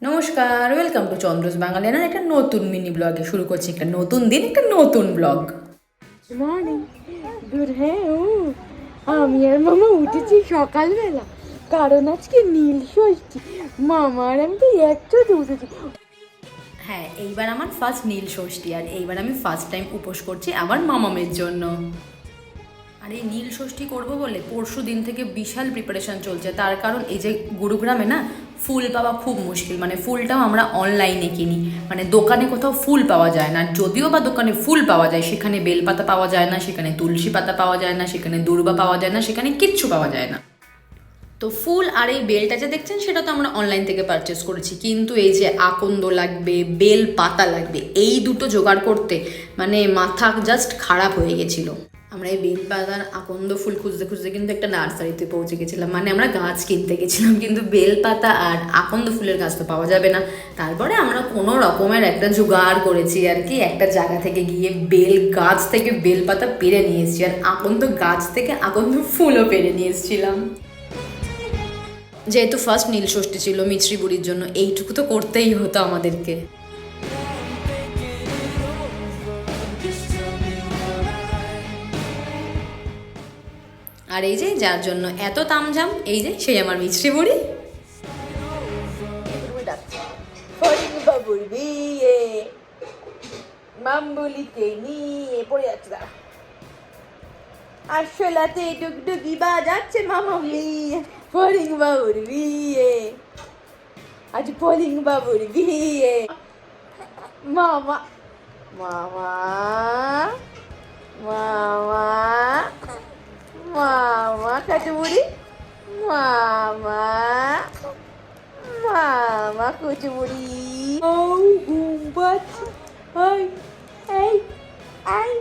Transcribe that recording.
নমস্কার, welcome to চন্দ্রস বাঙালিয়ানা। একটা নতুন মিনি ব্লগে শুরু করছি। একটা নতুন দিন, একটা নতুন ব্লগ। Morning good. হ্যাঁ আমি আর মামা উঠেছি সকালবেলা, কারণ আজকে নীল ষষ্ঠী। মামা আর আমি তো একসাথে উঠেছি। হ্যাঁ, এইবার আমার ফার্স্ট নীল ষষ্ঠী, আর এইবার আমি ফার্স্ট টাইম উপোস করছি আমার মামামের জন্য। আর এই নীল ষষ্ঠী করবো বলে পরশু দিন থেকে বিশাল প্রিপারেশন চলছে। তার কারণ এই যে গুরুগ্রামে না ফুল পাওয়া খুব মুশকিল, মানে ফুলটাও আমরা অনলাইনে কিনি, মানে দোকানে কোথাও ফুল পাওয়া যায় না। যদিও বা দোকানে ফুল পাওয়া যায়, সেখানে বেলপাতা পাওয়া যায় না, সেখানে তুলসী পাতা পাওয়া যায় না, সেখানে দূর্বা পাওয়া যায় না, সেখানে কিচ্ছু পাওয়া যায় না। তো ফুল আর এই বেলটা যে দেখছেন সেটা তো আমরা অনলাইন থেকে পারচেস করেছি, কিন্তু এই যে আকন্দ লাগবে, বেল পাতা লাগবে, এই দুটো জোগাড় করতে মানে মাথা জাস্ট খারাপ হয়ে গেছিলো। আমরা এই বেল পাতার আকন্দ ফুল খুঁজতে খুঁজতে কিন্তু একটা নার্সারিতে পৌঁছে গেছিলাম, মানে আমরা গাছ কিনতে গেছিলাম, কিন্তু বেল পাতা আর আকন্দ ফুলের গাছ তো পাওয়া যাবে না। তারপরে আমরা কোনো রকমের একটা জোগাড় করেছি আর কি, একটা জায়গা থেকে গিয়ে বেল গাছ থেকে বেল পাতা পেরে নিয়ে এসেছি, আর আকন্দ গাছ থেকে আকন্দ ফুলও পেরে নিয়ে এসেছিলাম। যেহেতু ফার্স্ট নীল ষষ্ঠী ছিল মিছরি বুড়ির জন্য, এইটুকু তো করতেই হতো আমাদেরকে। আর এই যে যার জন্য এত তামঝাম, এই যে সেই আমার মিছরি বুড়ি। ফরিং বাবুর বিয়ে মাম্বুলিকে নিয়ে পড়ে যাচ্ছে, দাঁড়া আসলাতে ডুগডুগি বাজাচ্ছে মামা বিয়ে। ফরিং বাবুর বিয়ে, আজ ফরিং বাবুর বিয়ে। মামা মামা মামা মামা কাচুবুড়ি, মামা মামা কুচুবুড়ি। ও ঘুম পাচ্ছে। এই এই এই